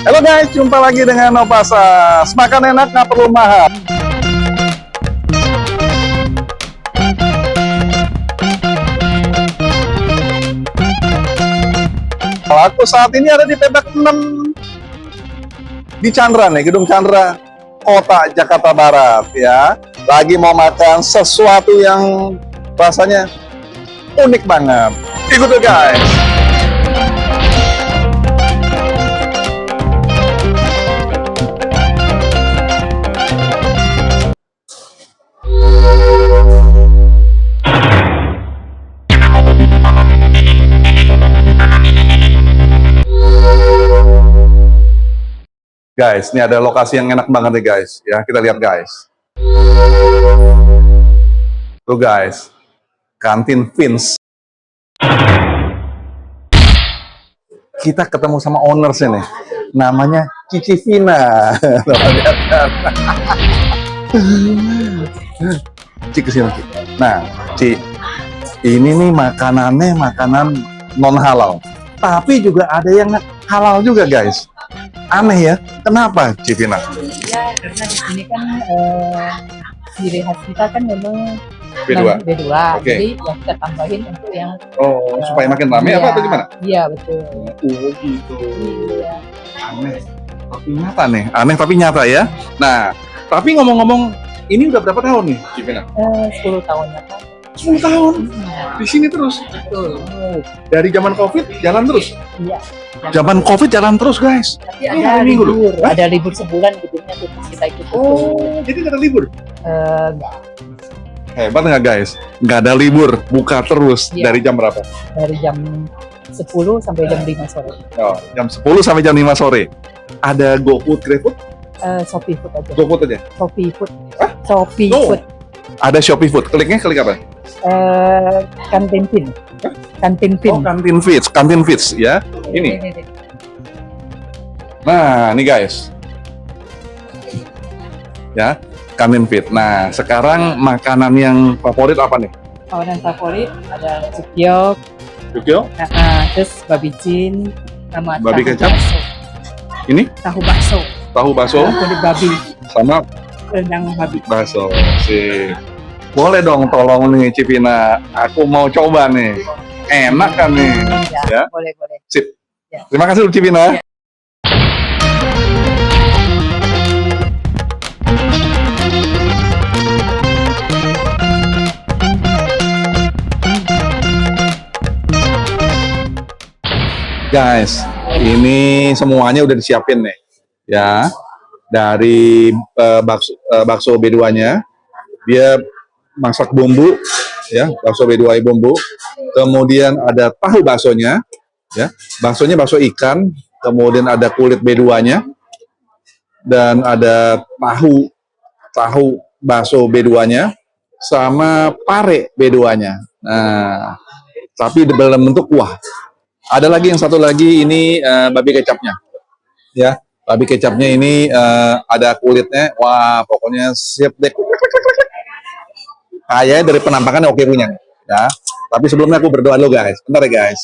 Halo guys, jumpa lagi dengan Nopasas. Makan enak nggak perlu mahal. Aku saat ini ada di Petak 6 di Chandra nih, Gedung Chandra, Kota Jakarta Barat ya. Lagi mau makan sesuatu yang rasanya unik banget. Ikut tuh guys. Guys, ini ada lokasi yang enak banget nih guys. Ya, kita lihat guys. Tuh guys, kantin Vince. Kita ketemu sama owners ini. Namanya Cici Vina. Ci kesini. Nah, Ci, ini nih makanannya makanan non halal. Tapi juga ada yang halal juga guys. Aneh ya, kenapa Civina? Ya, karena di sini kan ciri khas kita kan memang B2. B2. Oke. Jadi yang kita tambahin untuk yang Supaya makin rame iya, apa atau gimana? Iya, betul. Oh gitu. Iya. Aneh, tapi nyata nih. Aneh tapi nyata ya. Nah, tapi ngomong-ngomong, ini udah berapa tahun nih Civina? 10 tahun ya kan. 10 tahun? Di sini terus? Betul. Dari zaman Covid, jalan terus? Iya. Zaman Covid jalan terus guys. Tapi Ini ada hari Minggu loh. libur, ada libur sebulan gedungnya tuh kita ikut. Jadi nggak ada libur? Enggak, Hebat nggak guys? Nggak ada libur, buka terus. Iya. Dari jam berapa? dari jam 10 sampai jam 5 sore. Oh, jam 10 sampai jam 5 sore. Ada GoFood, GrabFood? Shopee Food aja. GoFood aja? Shopee Food. Shopee Oh. Food. Ada Shopee Food. Klik apa? Kantin Pin. Kantin Pin. Oh, Kantin Fits ya. Ini. Nah, ini guys. Ya, Kantin Fit. Nah, sekarang makanan yang favorit apa nih? Makanan favorit ada cukyok, Yukyo? terus babi cin, sama Babi tahu kecap? bakso. Ini Tahu bakso, tahu bakso kulit babi, sama rendang babi. bakso. Sip. Boleh dong tolong nih Civina. Aku mau coba nih. Enak kan nih? Ya. Boleh. Sip. Ya. Terima kasih Civina. Ya. Guys, ini semuanya udah disiapin nih, ya. Dari bakso B2-nya, dia masak bumbu, ya, bakso B2 bumbu. Kemudian ada tahu baksonya, ya, baksonya bakso ikan. Kemudian ada kulit B2-nya, dan ada tahu bakso B2-nya, sama pare B2-nya. Nah, tapi dalam bentuk kuah. Ada lagi yang satu lagi ini babi kecapnya, ya. Babi kecapnya ini ada kulitnya, wah pokoknya siap deh. Kayaknya dari penampakannya oke punya, ya. Tapi sebelumnya aku berdoa dulu guys, bentar ya guys.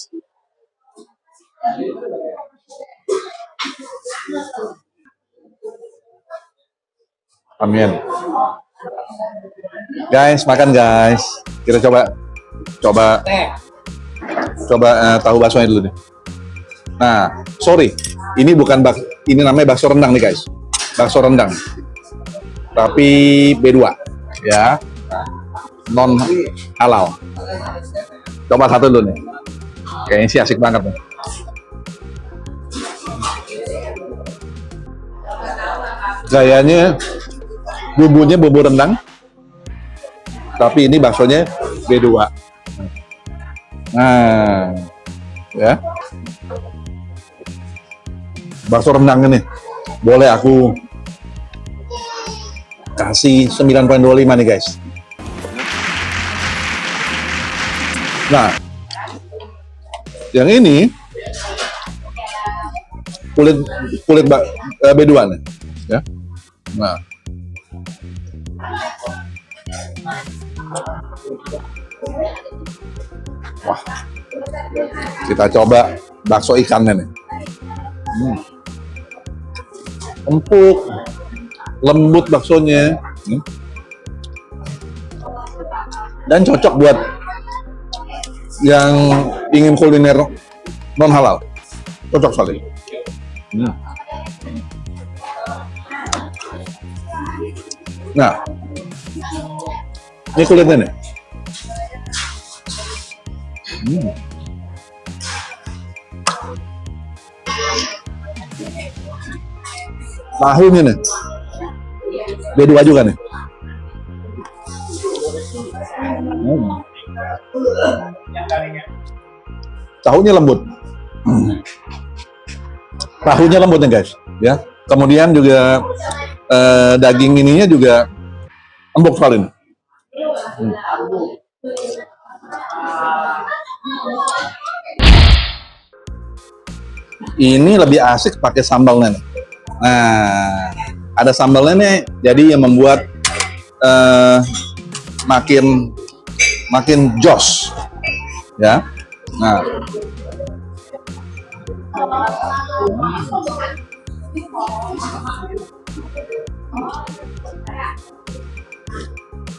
Amin. Guys, makan guys. Kita coba tahu baksonya dulu deh. Nah, sorry, ini bukan ini namanya bakso rendang nih guys, bakso rendang, tapi B2 ya, non halal. Coba satu dulu nih, kayaknya sih asik banget nih. Gayanya bumbunya bumbu rendang, tapi ini baksonya B2. Nah, ya, bakso rendang ini boleh aku kasih 9,25 nih guys. Nah, yang ini kulit B2 nih, ya. Nah, wah, kita coba bakso ikannya nih. empuk, lembut baksonya, dan cocok buat yang ingin kuliner non halal. Cocok sekali. Nah, ini kulitnya nih. Tahunya nih, B2 juga nih. Tahunya lembut. Tahunya lembut nih guys, ya. Kemudian juga daging ininya juga empuk sekali nih. Ini lebih asik pakai sambalnya nih. Nah, ada sambalnya nih, jadi yang membuat makin jos, ya. Nah,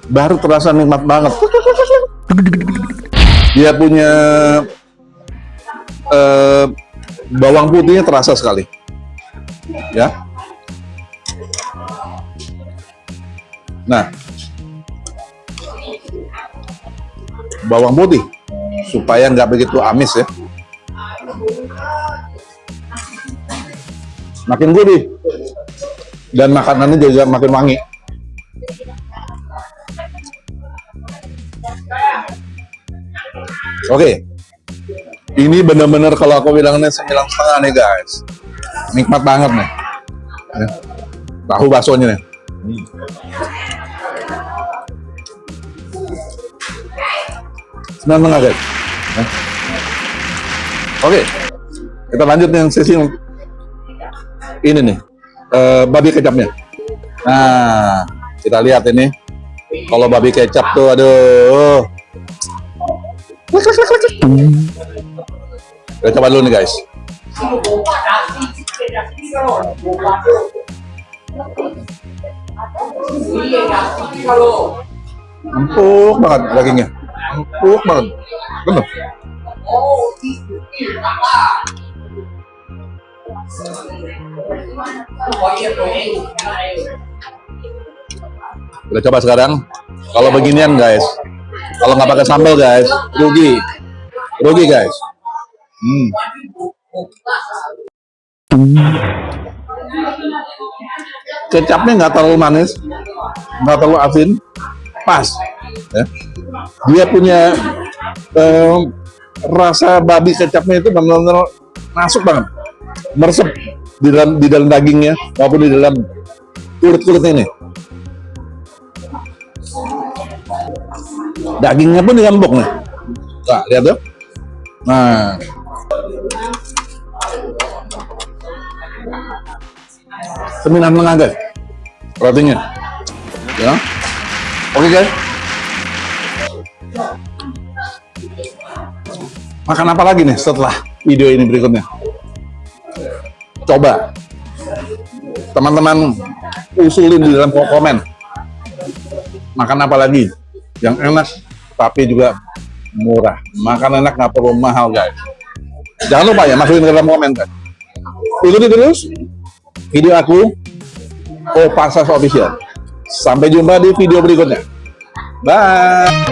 baru terasa nikmat banget. Dia punya bawang putihnya terasa sekali, ya. Nah, bawang putih supaya nggak begitu amis ya, makin gurih dan makanannya juga makin wangi. Oke, ini bener-bener kalau aku bilangnya 9,5 nih guys, nikmat banget nih. Ya. Tahu baksonya nih. Senang guys. Ya. Oke, kita lanjut yang sesi ini nih, babi kecapnya. Nah, kita lihat ini, kalau babi kecap tuh, aduh. Kita coba dulu nih guys. Empuk banget dagingnya, empuk banget, bener. Kita coba sekarang. Kalau beginian guys, kalau nggak pakai sambal guys, rugi guys. Kecapnya nggak terlalu manis, nggak terlalu asin, pas. Ya. Dia punya rasa babi kecapnya itu benar-benar masuk banget, meresap di dalam dagingnya maupun di dalam kulit-kulitnya ini. Dagingnya pun digambok nih. Nah, lihat tuh. Nah, Sembilan setengah guys, rotinya. Ya, oke guys. Makan apa lagi nih setelah video ini berikutnya? Coba teman-teman usulin di dalam komen. Makan apa lagi yang enak tapi juga murah. Makan enak nggak perlu mahal guys. Jangan lupa ya, masukin ke dalam komen kan. Ikuti terus video aku, Opasas Official. Sampai jumpa di video berikutnya. Bye.